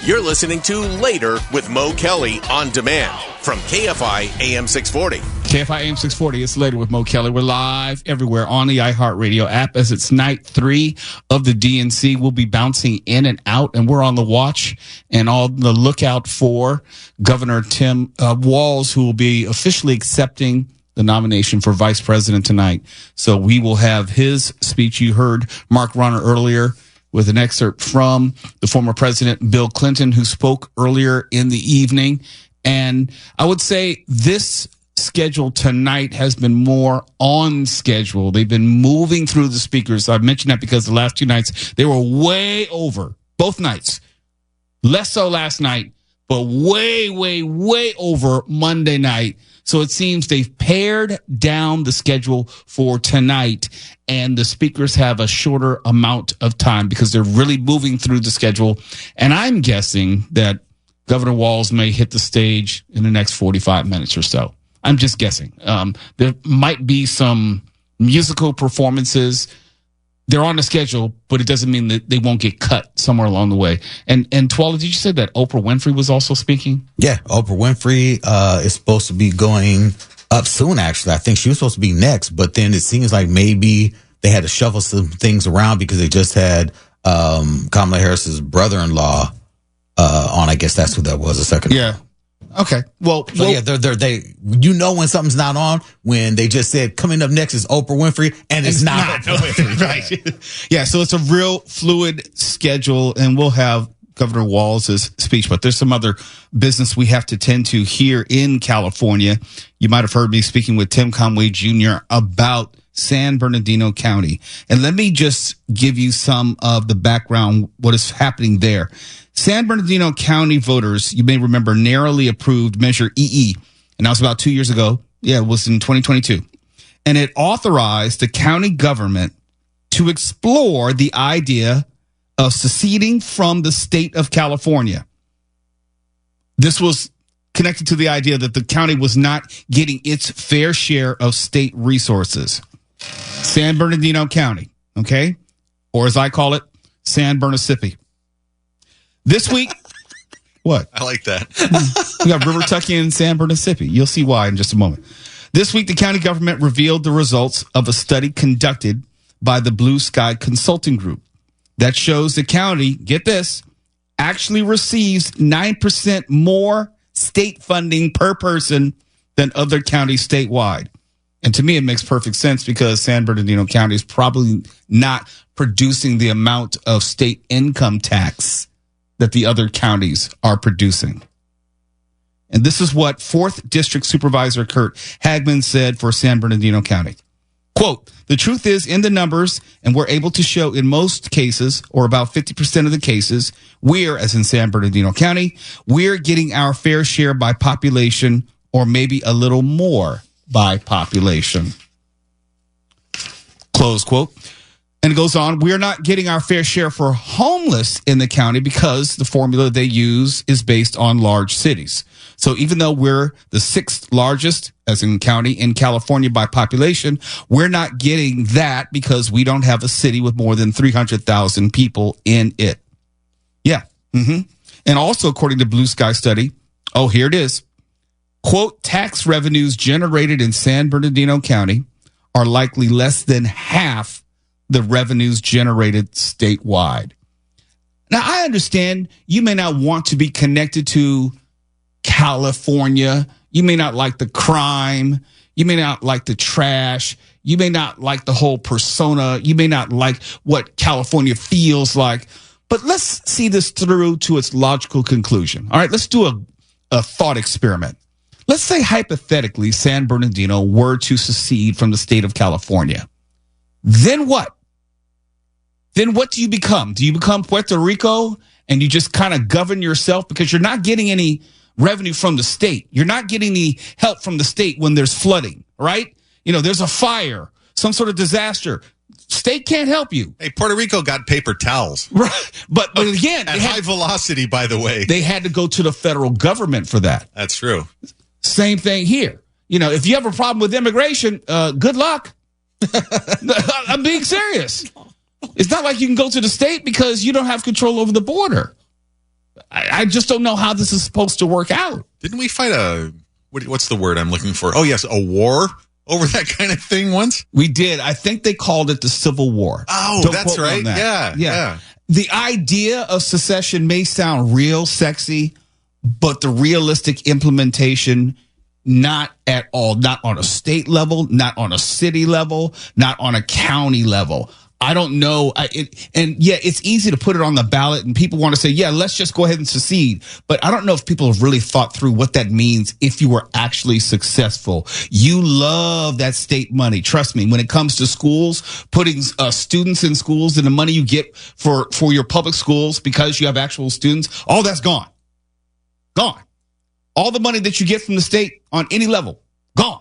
You're listening to Later with Mo Kelly on demand from KFI AM 640. KFI AM 640, it's Later with Mo Kelly. We're live everywhere on the iHeartRadio app as it's night 3 of the DNC. We'll be bouncing in and out, and we're on the watch and on the lookout for Governor Tim Walz, who will be officially accepting the nomination for vice president tonight. So we will have his speech. You heard Mark Runner earlier with an excerpt from the former president, Bill Clinton, who spoke earlier in the evening. And I would say this schedule tonight has been more on schedule. They've been moving through the speakers. I've mentioned that because the last 2 nights, they were way over, both nights. Less so last night, but way over Monday night. So it seems they've pared down the schedule for tonight, and the speakers have a shorter amount of time because they're really moving through the schedule. And I'm guessing that Governor Walz may hit the stage in the next 45 minutes or so. I'm just guessing. There might be some musical performances. They're on the schedule, but it doesn't mean that they won't get cut somewhere along the way. And Twala, did you say that Oprah Winfrey was also speaking? Yeah, Oprah Winfrey is supposed to be going up soon, actually. I think she was supposed to be next, but then it seems like maybe they had to shuffle some things around because they just had Kamala Harris's brother-in-law on. I guess that's who that was a second ago. Yeah. Okay. Well, yeah, they you know when something's not on when they just said coming up next is Oprah Winfrey and it's not Oprah Winfrey. Right. Yeah, so it's a real fluid schedule, and we'll have Governor Walz's speech, but there's some other business we have to tend to here in California. You might have heard me speaking with Tim Conway Jr. about San Bernardino County. And let me just give you some of the background, what is happening there. San Bernardino County voters, you may remember, narrowly approved Measure EE. And that was about 2 years ago. Yeah, it was in 2022. And it authorized the county government to explore the idea of seceding from the state of California. This was connected to the idea that the county was not getting its fair share of state resources. San Bernardino County, okay? Or as I call it, San Bernardino. This week, what? I like that. We got River Tucky and San Bernardino. You'll see why in just a moment. This week, the county government revealed the results of a study conducted by the Blue Sky Consulting Group that shows the county, get this, actually receives 9% more state funding per person than other counties statewide. And to me, it makes perfect sense because San Bernardino County is probably not producing the amount of state income tax that the other counties are producing. And this is what 4th District Supervisor Kurt Hagman said for San Bernardino County. Quote, the truth is in the numbers, and we're able to show in most cases, or about 50% of the cases, we're, as in San Bernardino County, we're getting our fair share by population, or maybe a little more by population. Close quote. And it goes on, we're not getting our fair share for homeless in the county because the formula they use is based on large cities. So even though we're the 6th largest, as in county, in California by population, we're not getting that because we don't have a city with more than 300,000 people in it. Yeah. Mm-hmm. And also, according to Blue Sky study, oh, here it is. Quote, tax revenues generated in San Bernardino County are likely less than half the revenues generated statewide. Now, I understand you may not want to be connected to California. You may not like the crime. You may not like the trash. You may not like the whole persona. You may not like what California feels like. But let's see this through to its logical conclusion. All right, let's do a thought experiment. Let's say hypothetically San Bernardino were to secede from the state of California. Then what? Then what do you become? Do you become Puerto Rico and you just kind of govern yourself because you're not getting any revenue from the state? You're not getting the help from the state when there's flooding, right? You know, there's a fire, some sort of disaster. State can't help you. Hey, Puerto Rico got paper towels. Right. But again, at high velocity, by the way. They had to go to the federal government for that. That's true. Same thing here. You know, if you have a problem with immigration, good luck. I'm being serious. It's not like you can go to the state because you don't have control over the border. I just don't know how this is supposed to work out. Didn't we fight what's the word I'm looking for? Oh, yes, a war over that kind of thing once? We did. I think they called it the Civil War. Oh, Don't that's quote me right. on that. Yeah. The idea of secession may sound real sexy, but the realistic implementation, not at all. Not on a state level, not on a city level, not on a county level. I don't know. It's easy to put it on the ballot and people want to say, yeah, let's just go ahead and secede. But I don't know if people have really thought through what that means if you were actually successful. You love that state money. Trust me, when it comes to schools, putting students in schools and the money you get for your public schools because you have actual students, all that's gone. Gone. All the money that you get from the state on any level, gone.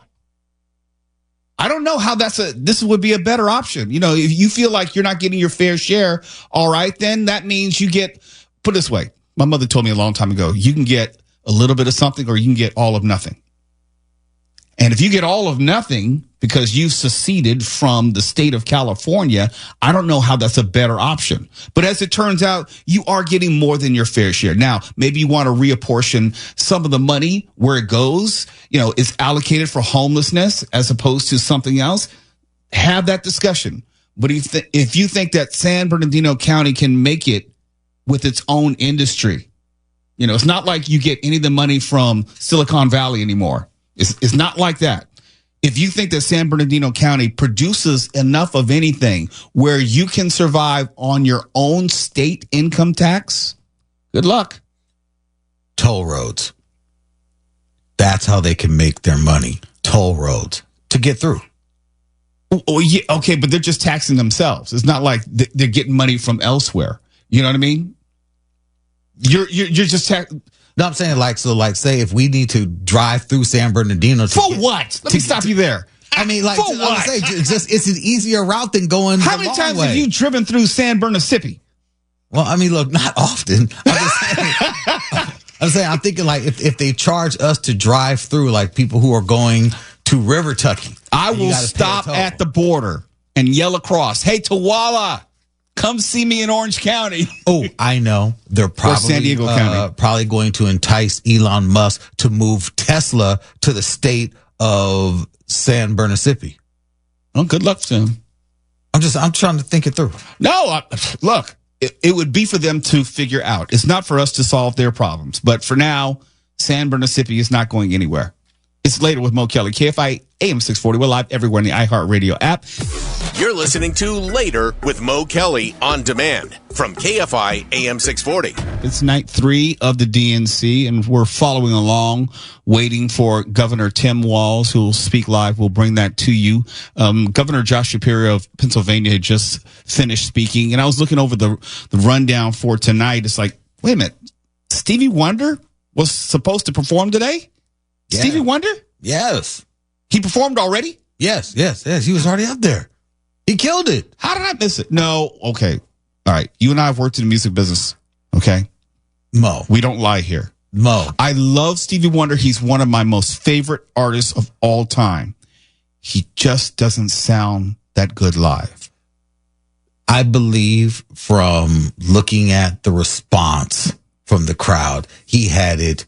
I don't know how this would be a better option. You know, if you feel like you're not getting your fair share, all right, then that means you get, put it this way. My mother told me a long time ago, you can get a little bit of something or you can get all of nothing. And if you get all of nothing because you've seceded from the state of California, I don't know how that's a better option. But as it turns out, you are getting more than your fair share. Now, maybe you want to reapportion some of the money where it goes, is allocated for homelessness as opposed to something else. Have that discussion. But if you think that San Bernardino County can make it with its own industry, it's not like you get any of the money from Silicon Valley anymore. It's not like that. If you think that San Bernardino County produces enough of anything where you can survive on your own state income tax, good luck. Toll roads. That's how they can make their money. Toll roads to get through. Oh, yeah, okay, but they're just taxing themselves. It's not like they're getting money from elsewhere. You know what I mean? You're just No, I'm saying say if we need to drive through San Bernardino what? Let me stop you there. I mean, for what? It's an easier route than going. How many times have you driven through San Bernardino? Well, I mean, look, not often. I'm thinking like if they charge us to drive through, like people who are going to River Tucky, I will stop at the border and yell across, "Hey, Tawala, come see me in Orange County." Oh, I know. They're probably San Diego County. Probably going to entice Elon Musk to move Tesla to the state of San Bernardino. Well, good luck to him. I'm trying to think it through. No, look, it would be for them to figure out. It's not for us to solve their problems. But for now, San Bernardino is not going anywhere. It's Later with Mo Kelly, KFI AM 640. We're live everywhere in the iHeartRadio app. You're listening to Later with Mo Kelly on demand from KFI AM 640. It's night 3 of the DNC, and we're following along, waiting for Governor Tim Walz, who will speak live. We'll bring that to you. Governor Josh Shapiro of Pennsylvania had just finished speaking, and I was looking over the rundown for tonight. It's like, wait a minute, Stevie Wonder was supposed to perform today? Yeah. Stevie Wonder? Yes. He performed already? Yes. He was already up there. He killed it. How did I miss it? No. Okay. All right. You and I have worked in the music business. Okay. Mo. We don't lie here. Mo. I love Stevie Wonder. He's one of my most favorite artists of all time. He just doesn't sound that good live. I believe from looking at the response from the crowd, he had it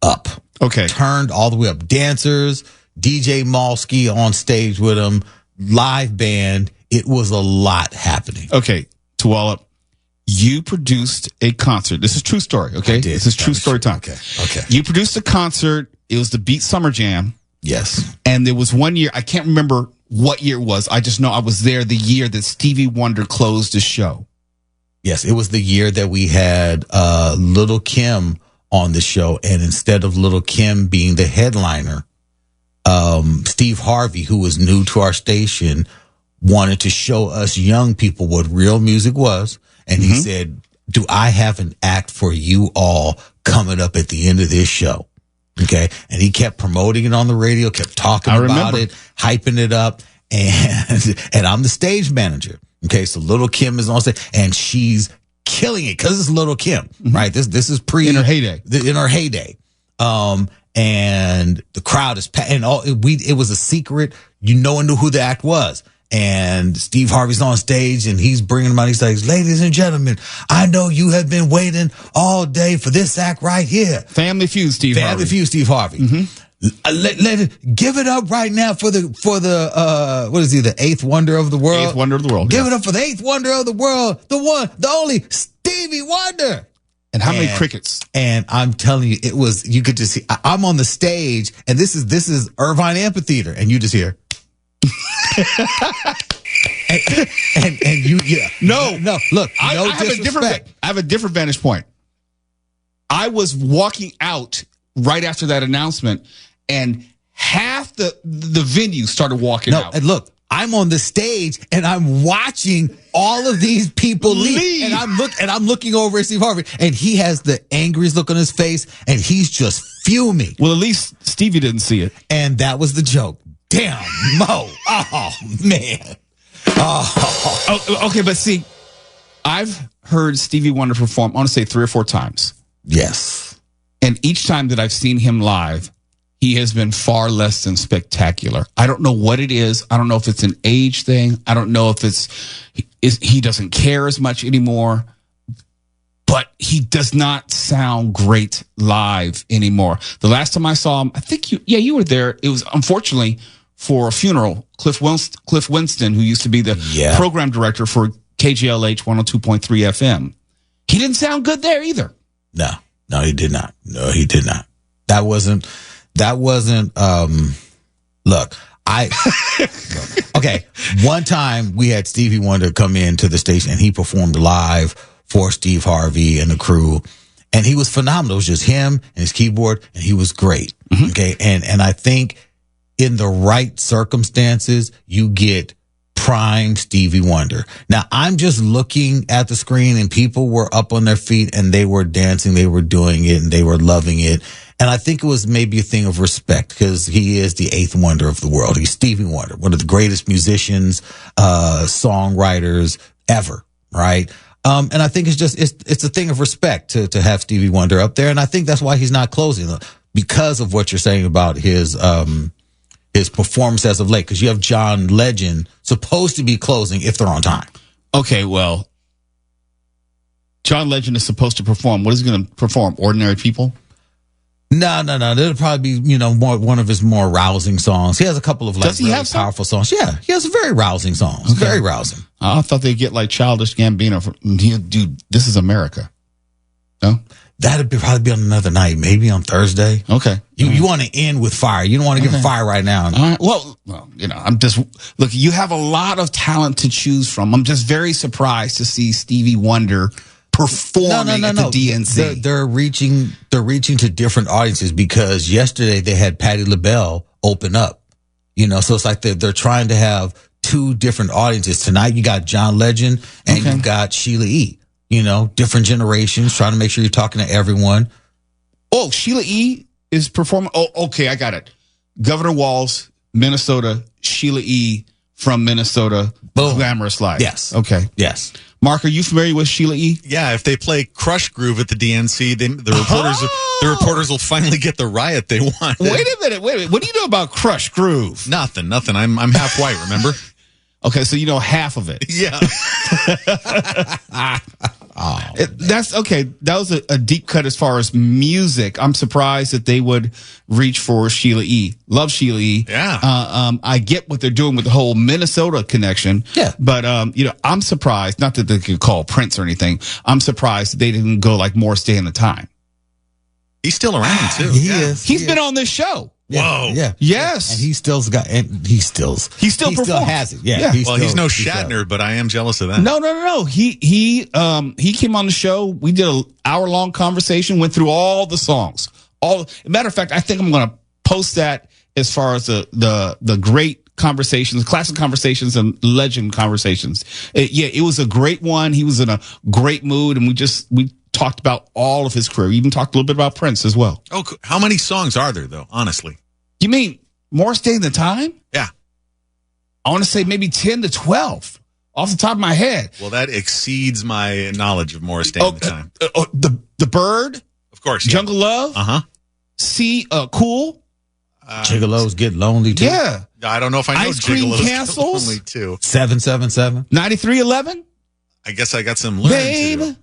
up. Okay. Turned all the way up. Dancers, DJ Malski on stage with him, live band. It was a lot happening. Okay. Tuwala, you produced a concert. This is true story, okay? I did. This is true story time. Okay. You produced a concert. It was the Beat Summer Jam. Yes. And there was one year, I can't remember what year it was. I just know I was there the year that Stevie Wonder closed the show. Yes, it was the year that we had Little Kim on the show, and instead of Little Kim being the headliner, Steve Harvey, who was new to our station, wanted to show us young people what real music was, and he said, "Do I have an act for you all coming up at the end of this show?" Okay, and he kept promoting it on the radio, kept talking about it, hyping it up, and I'm the stage manager. Okay, so Little Kim is on stage, and she's killing it because it's Little Kim, right? This is in her heyday. In her heyday, and the crowd is and it was a secret. No one knew who the act was, And Steve Harvey's on stage and he's bringing them out. He's like, ladies and gentlemen, I know you have been waiting all day for this act right here. Family Feud, Steve Harvey. Family Feud, Steve Harvey. Give it up right now for the what is he, the eighth wonder of the world? Eighth wonder of the world. Give it up for the eighth wonder of the world, the one, the only Stevie Wonder. And how many crickets? And I'm telling you, it was, you could just see, I'm on the stage and this is Irvine Amphitheater and you just hear. and you, yeah. No, look, I disrespect. I have a different vantage point. I was walking out right after that announcement and half the venue started walking out. And look, I'm on the stage and I'm watching all of these people leave. And I'm looking over at Steve Harvey and he has the angriest look on his face and he's just fuming. Well, at least Stevie didn't see it. And that was the joke. Damn, Mo. Oh, man. Oh, okay, but see, I've heard Stevie Wonder perform, I want to say 3 or 4 times. Yes. And each time that I've seen him live, he has been far less than spectacular. I don't know what it is. I don't know if it's an age thing. I don't know if he doesn't care as much anymore. But he does not sound great live anymore. The last time I saw him, I think you were there. It was unfortunately for a funeral. Cliff Winston, who used to be the program director for KGLH 102.3 FM. He didn't sound good there either. No, he did not. That wasn't, look, okay. One time we had Stevie Wonder come into the station and he performed live for Steve Harvey and the crew. And he was phenomenal. It was just him and his keyboard and he was great. Mm-hmm. Okay. And I think in the right circumstances, you get prime Stevie Wonder. Now I'm just looking at the screen and people were up on their feet and they were dancing, they were doing it and they were loving it. And I think it was maybe a thing of respect because he is the eighth wonder of the world. He's Stevie Wonder, one of the greatest musicians, songwriters ever. Right. And I think it's a thing of respect to have Stevie Wonder up there. And I think that's why he's not closing because of what you're saying about his performance as of late. Cause you have John Legend supposed to be closing if they're on time. Okay. Well, John Legend is supposed to perform. What is he going to perform? Ordinary People? No. It'll probably be, one of his more rousing songs. He has a couple of really powerful songs. Yeah, he has very rousing songs. Okay. Very rousing. I thought they'd get like Childish Gambino. Dude, This Is America. No? That'd probably be on another night, maybe on Thursday. Okay. You want to end with fire. You don't want to give fire right now. All right. Well, look, you have a lot of talent to choose from. I'm just very surprised to see Stevie Wonder performing at the DNC. They're reaching to different audiences because yesterday they had Patti LaBelle open up, so it's like they're trying to have 2 different audiences. Tonight you got John Legend and you've got Sheila E., different generations, trying to make sure you're talking to everyone. Oh, Sheila E. is performing. Oh, okay. I got it. Governor Walz, Minnesota, Sheila E. from Minnesota. Boom. Glamorous Life. Yes. Okay. Yes. Mark, are you familiar with Sheila E.? Yeah, if they play Crush Groove at the DNC, the reporters will finally get the riot they want. Wait a minute. What do you know about Crush Groove? Nothing. I'm half white, remember? Okay, so you know half of it. Yeah. That's okay. That was a deep cut as far as music. I'm surprised that they would reach for Sheila E. Love Sheila E. Yeah. I get what they're doing with the whole Minnesota connection. Yeah. But I'm surprised. Not that they could call Prince or anything. I'm surprised they didn't go like more Stay in the Time. He's still around too. He is. He's been on this show. Whoa. Yeah. Yes. And he still performs. Still has it. Yeah. He's no Shatner, but I am jealous of that. No. He came on the show. We did an hour-long conversation, went through all the songs. Matter of fact, I think I'm going to post that as far as the great conversations, classic conversations and legend conversations. It was a great one. He was in a great mood and we talked about all of his career. We even talked a little bit about Prince as well. Oh, how many songs are there though? Honestly. You mean more Stay in the Time? Yeah. I want to say maybe 10 to 12 off the top of my head. Well, that exceeds my knowledge of Morris Day in the Time. The Bird, of course, Jungle Love, Uh-huh. Cool, Gigolos get lonely too. Yeah. I don't know if I know Ice cream gigolos cancels? only too. 777. 9311? I guess I got some learning to do. Babe,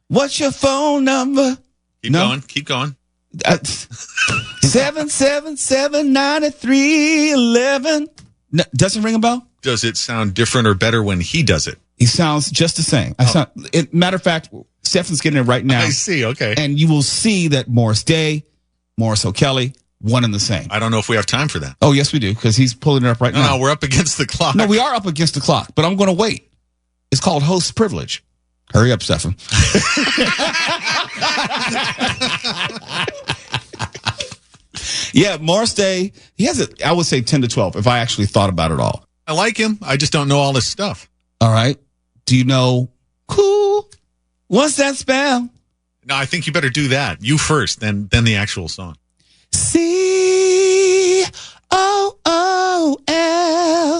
what's your phone number? Keep going. 777-9311. No, doesn't ring a bell? Does it sound different or better when he does it? He sounds just the same. Matter of fact, Stefan's getting it right now. I see. Okay. And you will see that Morris Day, Morris O'Kelly, one and the same. I don't know if we have time for that. Oh, yes, we do, because he's pulling it up right now. No, we're up against the clock. No, we are up against the clock, but I'm going to wait. It's called host privilege. Hurry up, Stefan. Yeah, Morris Day, he has it, I would say 10 to 12, if I actually thought about it all. I like him. I just don't know all this stuff. All right. Do you know who? What's that spell? No, I think you better do that. You first, then the actual song. C-O-O-L.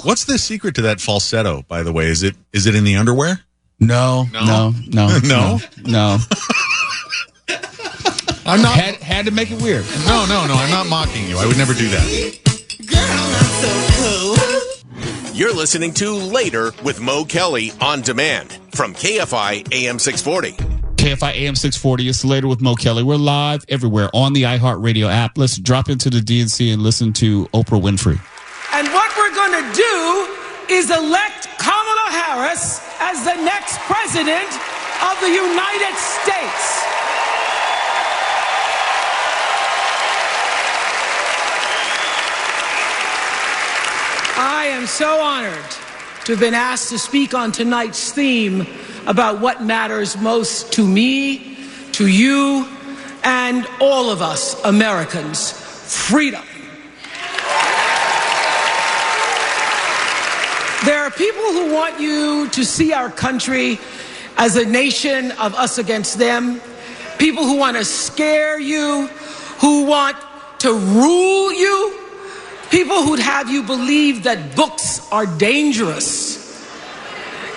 What's the secret to that falsetto, by the way? Is it in the underwear? No. No? No. I'm not. Had to make it weird. No. I'm not mocking you. I would never do that. You're listening to Later with Mo Kelly on demand from KFI AM 640. KFI AM 640 is Later with Mo Kelly. We're live everywhere on the iHeartRadio app. Let's drop into the DNC and listen to Oprah Winfrey. And what we're going to do is elect Kamala Harris as the next president of the United States. I am so honored to have been asked to speak on tonight's theme about what matters most to me, to you, and all of us Americans: freedom. There are people who want you to see our country as a nation of us against them, people who want to scare you, who want to rule you, people who'd have you believe that books are dangerous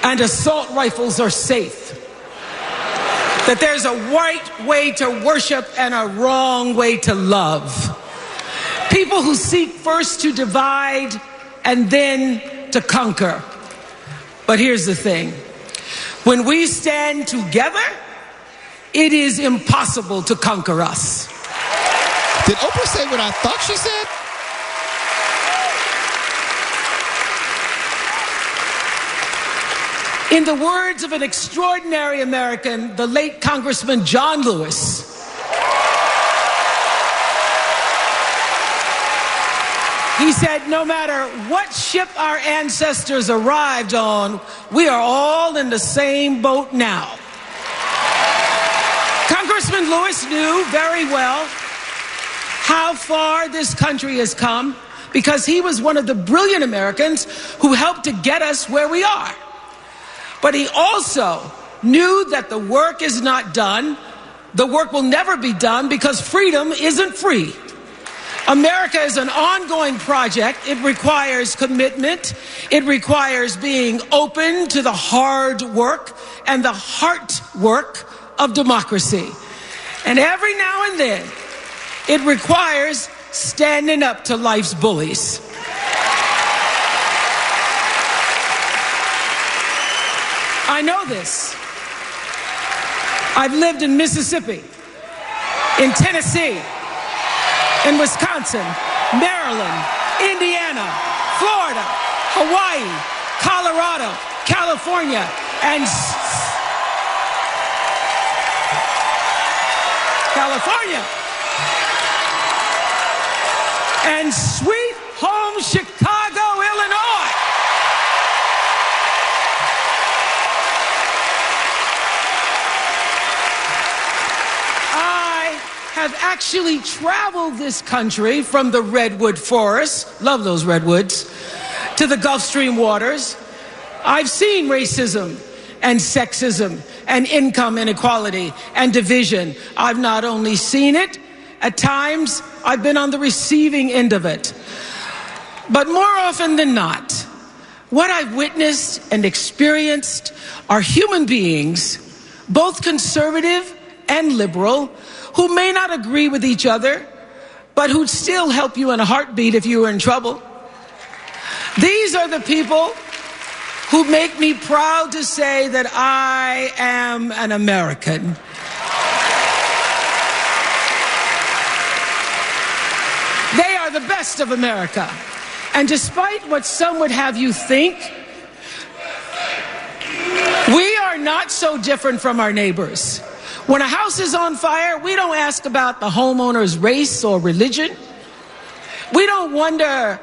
and assault rifles are safe, that there's a right way to worship and a wrong way to love, people who seek first to divide and then to conquer. But here's the thing. When we stand together, it is impossible to conquer us. Did Oprah say what I thought she said? In the words of an extraordinary American, the late Congressman John Lewis, he said, no matter what ship our ancestors arrived on, we are all in the same boat now. Congressman Lewis knew very well how far this country has come because he was one of the brilliant Americans who helped to get us where we are. But he also knew that the work is not done. The work will never be done because freedom isn't free. America is an ongoing project. It requires commitment. It requires being open to the hard work and the heart work of democracy. And every now and then, it requires standing up to life's bullies. I know this. I've lived in Mississippi, in Tennessee, in Wisconsin, Maryland, Indiana, Florida, Hawaii, Colorado, California, and sweet home Chicago, Illinois. Have actually traveled this country from the redwood forests, love those redwoods, to the Gulf Stream waters. I've seen racism and sexism and income inequality and division. I've not only seen it, at times I've been on the receiving end of it. But more often than not, what I've witnessed and experienced are human beings, both conservative and liberal, who may not agree with each other, but who'd still help you in a heartbeat if you were in trouble. These are the people who make me proud to say that I am an American. They are the best of America. And despite what some would have you think, we are not so different from our neighbors. When a house is on fire, we don't ask about the homeowner's race or religion. We don't wonder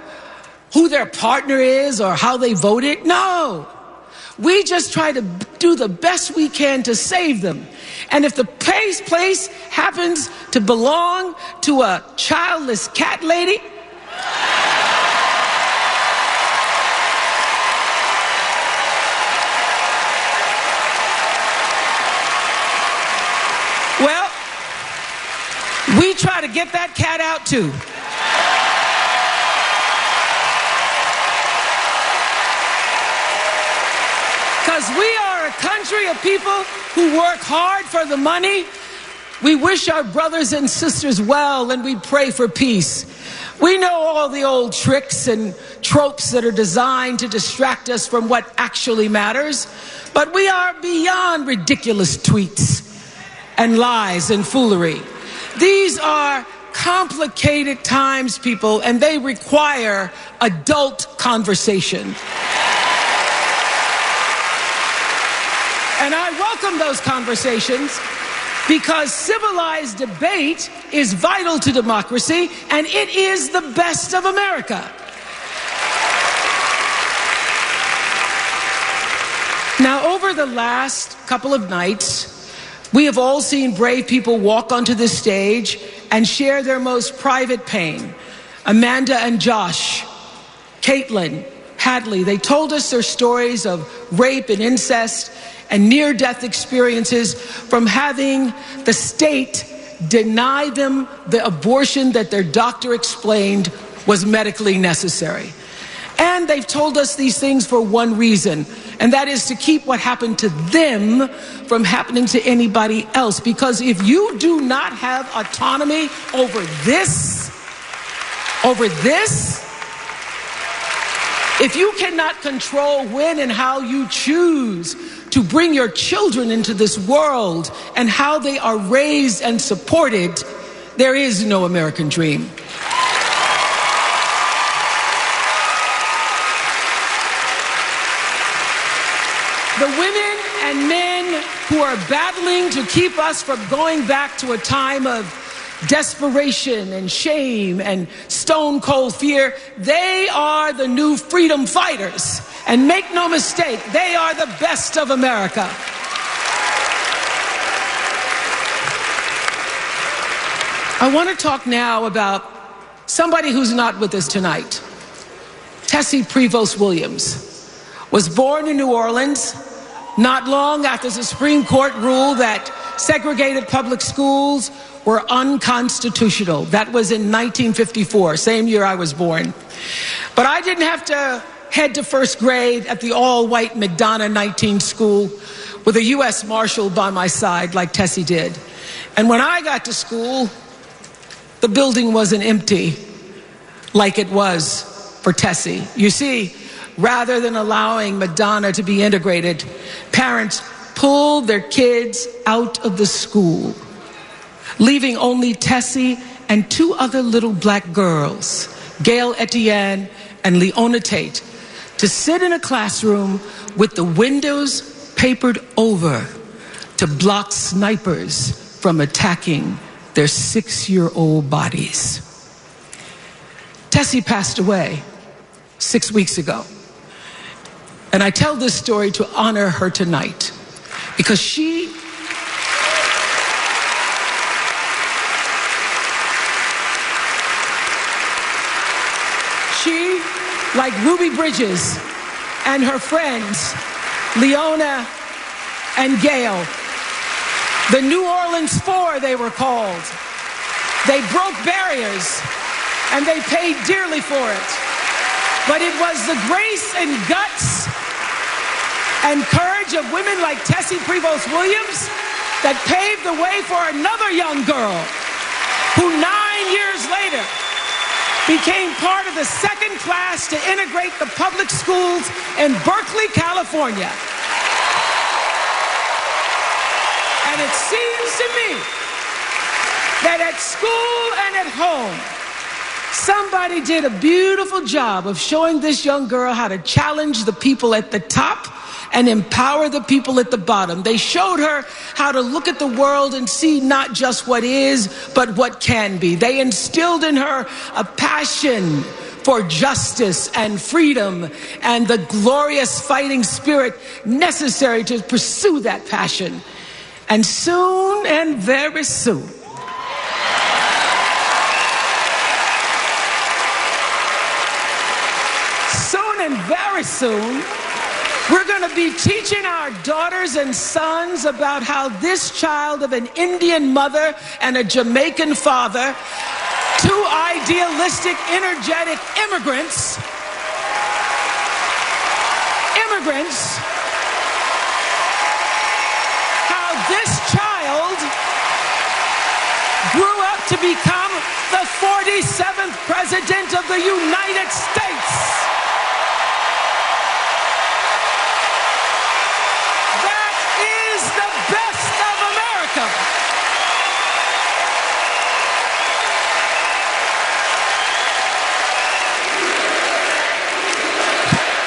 who their partner is or how they voted. No. We just try to do the best we can to save them. And if the place happens to belong to a childless cat lady, well, we try to get that cat out too. Because we are a country of people who work hard for the money. We wish our brothers and sisters well, and we pray for peace. We know all the old tricks and tropes that are designed to distract us from what actually matters, but we are beyond ridiculous tweets and lies and foolery. These are complicated times, people, and they require adult conversation. And I welcome those conversations because civilized debate is vital to democracy, and it is the best of America. Now, over the last couple of nights, we have all seen brave people walk onto this stage and share their most private pain. Amanda and Josh, Caitlin, Hadley, they told us their stories of rape and incest and near-death experiences from having the state deny them the abortion that their doctor explained was medically necessary. And they've told us these things for one reason, and that is to keep what happened to them from happening to anybody else. Because if you do not have autonomy over this, if you cannot control when and how you choose to bring your children into this world and how they are raised and supported, there is no American dream. The women and men who are battling to keep us from going back to a time of desperation and shame and stone cold fear, they are the new freedom fighters. And make no mistake, they are the best of America. I want to talk now about somebody who's not with us tonight. Tessie Prevost Williams was born in New Orleans not long after the Supreme Court ruled that segregated public schools were unconstitutional. That was in 1954, same year I was born. But I didn't have to head to first grade at the all-white McDonough 19 school with a U.S. Marshal by my side like Tessie did. And when I got to school, the building wasn't empty like it was for Tessie. You see, rather than allowing McDonough to be integrated, parents pulled their kids out of the school, leaving only Tessie and two other little black girls, Gail Etienne and Leona Tate, to sit in a classroom with the windows papered over to block snipers from attacking their 6-year-old bodies. Tessie passed away 6 weeks ago. And I tell this story to honor her tonight because she like Ruby Bridges and her friends, Leona and Gail, the New Orleans Four they were called. They broke barriers and they paid dearly for it. But it was the grace and guts and courage of women like Tessie Prevost Williams that paved the way for another young girl who 9 years later became part of the second class to integrate the public schools in Berkeley, California. And it seems to me that at school and at home, somebody did a beautiful job of showing this young girl how to challenge the people at the top and empower the people at the bottom. They showed her how to look at the world and see not just what is, but what can be. They instilled in her a passion for justice and freedom and the glorious fighting spirit necessary to pursue that passion. And soon, and very soon, very soon, we're going to be teaching our daughters and sons about how this child of an Indian mother and a Jamaican father, two idealistic, energetic immigrants, how this child grew up to become the 47th president of the United States.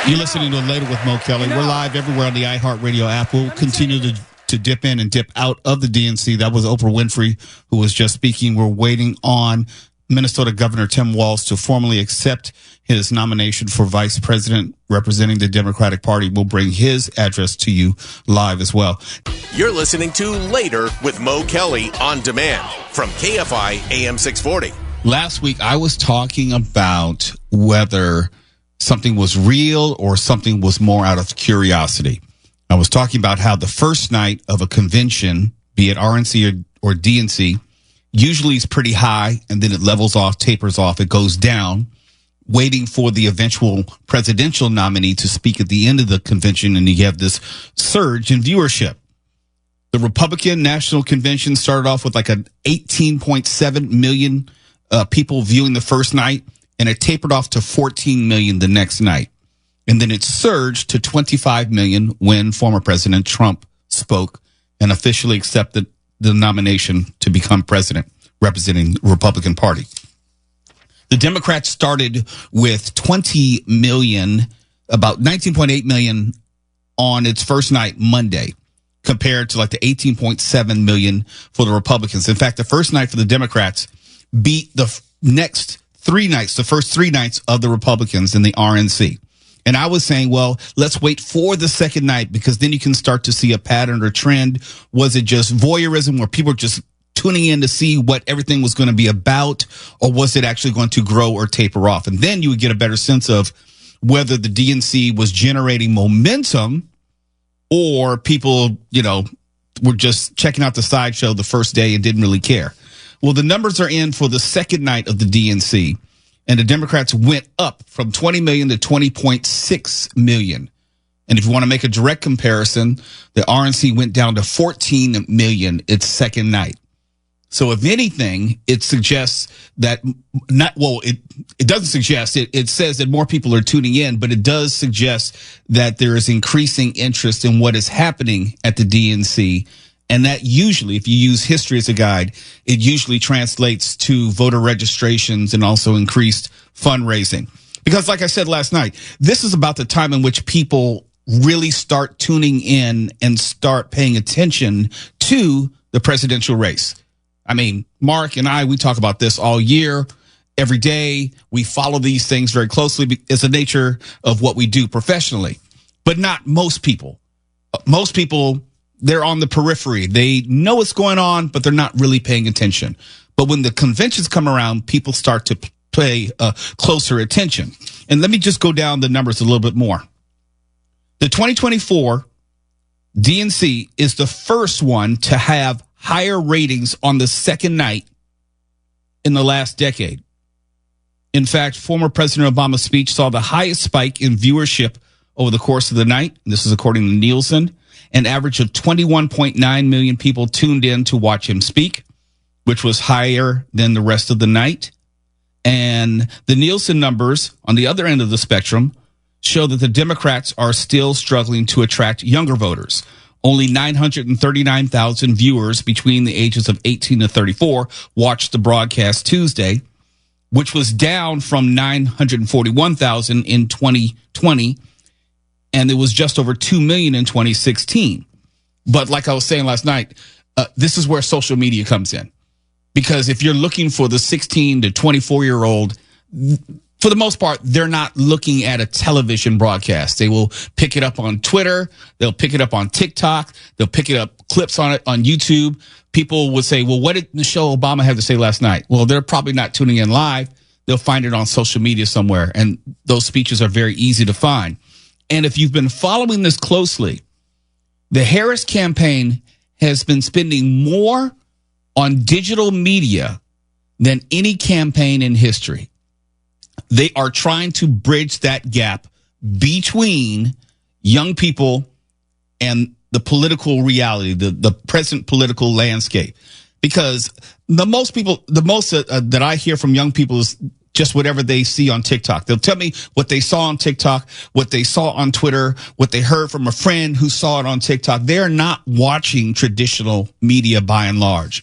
You're listening to Later with Mo Kelly. We're live everywhere on the iHeartRadio app. We'll continue to dip in and dip out of the DNC. That was Oprah Winfrey, who was just speaking. We're waiting on Minnesota Governor Tim Walz to formally accept his nomination for vice president representing the Democratic Party. We'll bring his address to you live as well. You're listening to Later with Mo Kelly on demand from KFI AM 640. Last week, I was talking about whether something was real or something was more out of curiosity. I was talking about how the first night of a convention, be it RNC or DNC, usually is pretty high, and then it levels off, tapers off, it goes down, waiting for the eventual presidential nominee to speak at the end of the convention, and you have this surge in viewership. The Republican National Convention started off with like an 18.7 million people viewing the first night, and it tapered off to 14 million the next night. And then it surged to 25 million when former President Trump spoke and officially accepted the nomination to become president, representing the Republican Party. The Democrats started with 20 million, about 19.8 million on its first night Monday, compared to like the 18.7 million for the Republicans. In fact, the first night for the Democrats beat the next 3 nights, the first 3 nights of the Republicans in the RNC. And I was saying, well, let's wait for the second night, because then you can start to see a pattern or trend. Was it just voyeurism where people were just tuning in to see what everything was going to be about, or was it actually going to grow or taper off? And then you would get a better sense of whether the DNC was generating momentum or people, were just checking out the sideshow the first day and didn't really care. Well, the numbers are in for the second night of the DNC, and the Democrats went up from 20 million to 20.6 million. And if you want to make a direct comparison, the RNC went down to 14 million its second night. So if anything, it suggests that it doesn't suggest it. It says that more people are tuning in, but it does suggest that there is increasing interest in what is happening at the DNC. And that usually, if you use history as a guide, it usually translates to voter registrations and also increased fundraising. Because like I said last night, this is about the time in which people really start tuning in and start paying attention to the presidential race. I mean, Mark and I, we talk about this all year, every day. We follow these things very closely. It's the nature of what we do professionally, but not most people. Most people, they're on the periphery. They know what's going on, but they're not really paying attention. But when the conventions come around, people start to pay closer attention. And let me just go down the numbers a little bit more. The 2024 DNC is the first one to have higher ratings on the second night in the last decade. In fact, former President Obama's speech saw the highest spike in viewership over the course of the night. This is according to Nielsen. An average of 21.9 million people tuned in to watch him speak. which was higher than the rest of the night. And the Nielsen numbers on the other end of the spectrum show that the Democrats are still struggling to attract younger voters. Only 939,000 viewers between the ages of 18 to 34 watched the broadcast Tuesday, which was down from 941,000 in 2020, and it was just over 2 million in 2016. But like I was saying last night, this is where social media comes in. Because if you're looking for the 16 to 24-year-old, for the most part, they're not looking at a television broadcast. They will pick it up on Twitter. They'll pick it up on TikTok. They'll pick it up clips on it on YouTube. People would say, well, what did Michelle Obama have to say last night? Well, they're probably not tuning in live. They'll find it on social media somewhere. And those speeches are very easy to find. And if you've been following this closely, the Harris campaign has been spending more on digital media than any campaign in history. They are trying to bridge that gap between young people and the political reality, the present political landscape. Because the most that I hear from young people is just whatever they see on TikTok. They'll tell me what they saw on TikTok, what they saw on Twitter, what they heard from a friend who saw it on TikTok. They're not watching traditional media by and large.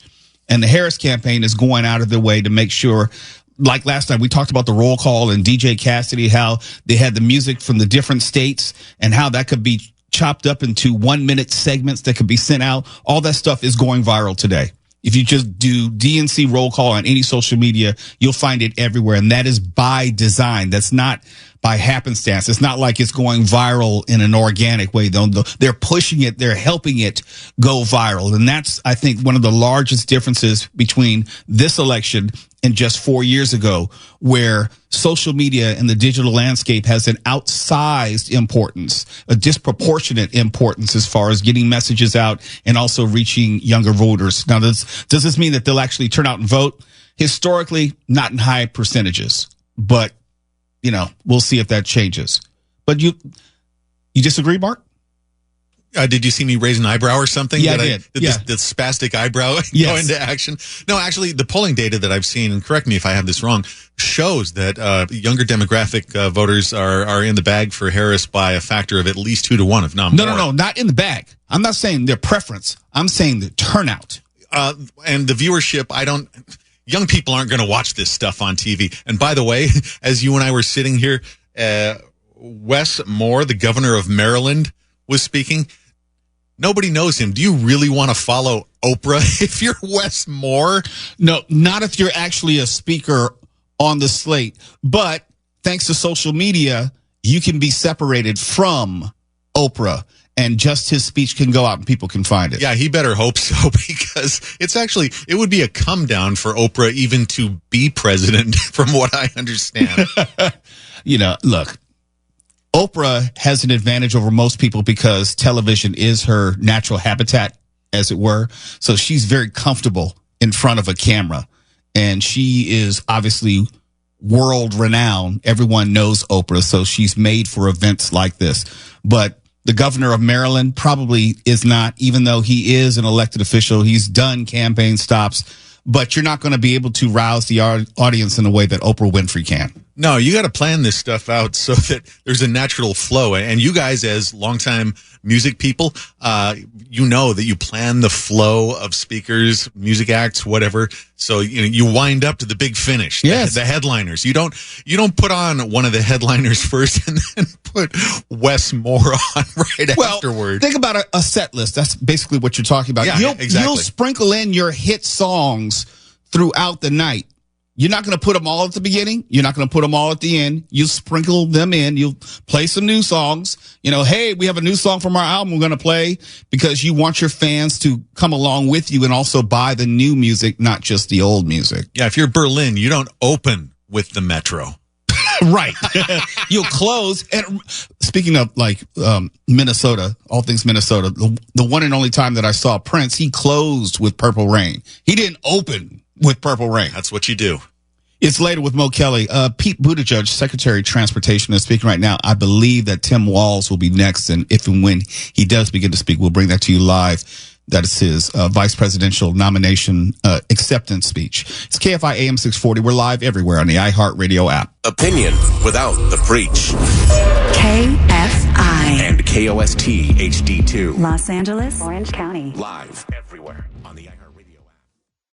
And the Harris campaign is going out of their way to make sure, like last night, we talked about the roll call and DJ Cassidy, how they had the music from the different states and how that could be chopped up into 1-minute segments that could be sent out. All that stuff is going viral today. If you just do DNC roll call on any social media, you'll find it everywhere. And that is by design. That's not by happenstance. It's not like it's going viral in an organic way. They're pushing it. They're helping it go viral. And that's, I think, one of the largest differences between this election and just 4 years ago, where social media and the digital landscape has an outsized importance, a disproportionate importance as far as getting messages out and also reaching younger voters. Now, does this mean that they'll actually turn out and vote? Historically, not in high percentages, but we'll see if that changes. But you disagree, Mark? Did you see me raise an eyebrow or something? Yeah, I did. The spastic eyebrow go into action? No, actually, the polling data that I've seen, and correct me if I have this wrong, shows that younger demographic voters are in the bag for Harris by a factor of at least 2 to 1, if not more. No, not in the bag. I'm not saying their preference. I'm saying the turnout. And the viewership, young people aren't going to watch this stuff on TV. And by the way, as you and I were sitting here, Wes Moore, the governor of Maryland, was speaking. Nobody knows him. Do you really want to follow Oprah if you're Wes Moore? No, not if you're actually a speaker on the slate. But thanks to social media, you can be separated from Oprah, and just his speech can go out and people can find it. Yeah, he better hope so, because it would be a come down for Oprah even to be president, from what I understand. Look, Oprah has an advantage over most people because television is her natural habitat, as it were. So she's very comfortable in front of a camera, and she is obviously world renowned. Everyone knows Oprah, so she's made for events like this. But the governor of Maryland probably is not, even though he is an elected official. He's done campaign stops, but you're not going to be able to rouse the audience in a way that Oprah Winfrey can. No, you got to plan this stuff out so that there's a natural flow. And you guys, as longtime music people, you know that you plan the flow of speakers, music acts, whatever. So you wind up to the big finish. Yes. The headliners. You don't put on one of the headliners first and then put Wes Moore on afterward. Think about a set list. That's basically what you're talking about. Yeah, exactly. You'll sprinkle in your hit songs throughout the night. You're not going to put them all at the beginning. You're not going to put them all at the end. You sprinkle them in. You'll play some new songs. Hey, we have a new song from our album we're going to play, because you want your fans to come along with you and also buy the new music, not just the old music. Yeah, if you're Berlin, you don't open with the Metro. Right. You'll close. And speaking of Minnesota, all things Minnesota, the one and only time that I saw Prince, he closed with Purple Rain. He didn't open with Purple Rain. That's what you do. It's later with Mo Kelly. Pete Buttigieg, Secretary of Transportation, is speaking right now. I believe that Tim Walz will be next, and if and when he does begin to speak, we'll bring that to you live. That is his vice presidential nomination acceptance speech. It's KFI AM 640. We're live everywhere on the iHeartRadio app. Opinion without the preach. KFI. And KOST HD2. Los Angeles, Orange County. Live everywhere on the iHeartRadio.